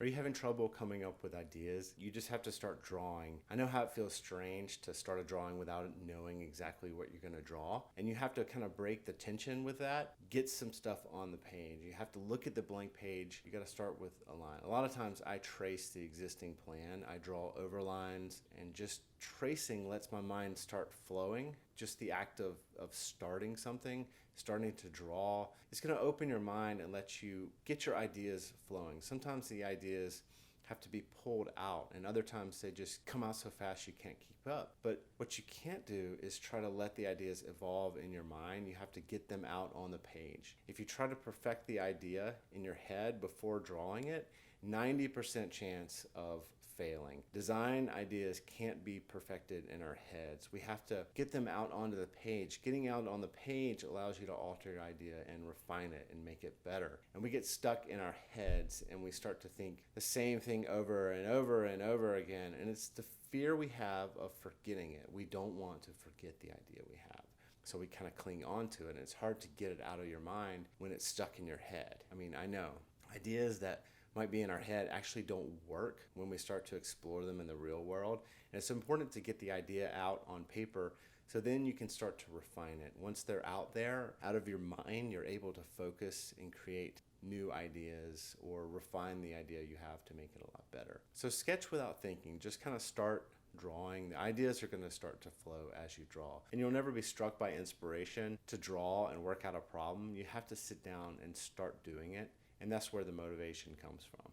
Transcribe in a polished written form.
Are you having trouble coming up with ideas? You just have to start drawing. I know how it feels strange to start a drawing without knowing exactly what you're going to draw. And you have to kind of break the tension with that. Get some stuff on the page. You have to look at the blank page. You got to start with a line. A lot of times I trace the existing plan. I draw overlines, and just tracing lets my mind start flowing. Just the act of starting something, starting to draw, it's going to open your mind and let you get your ideas flowing. Sometimes the ideas have to be pulled out, and other times they just come out so fast you can't keep up. But what you can't do is try to let the ideas evolve in your mind. You have to get them out on the page. If you try to perfect the idea in your head before drawing it, 90% chance of failing. Design ideas can't be perfected in our heads. We have to get them out onto the page. Getting out on the page allows you to alter your idea and refine it and make it better. And we get stuck in our heads and we start to think the same thing over and over and over again. And it's the fear we have of forgetting it. We don't want to forget the idea we have. So we kind of cling on to it, and it's hard to get it out of your mind when it's stuck in your head. I mean, I know ideas that might be in our head actually don't work when we start to explore them in the real world. And it's important to get the idea out on paper so then you can start to refine it. Once they're out there, out of your mind, you're able to focus and create new ideas or refine the idea you have to make it a lot better. So sketch without thinking. Just kind of start drawing. The ideas are going to start to flow as you draw. And you'll never be struck by inspiration to draw and work out a problem. You have to sit down and start doing it. And that's where the motivation comes from.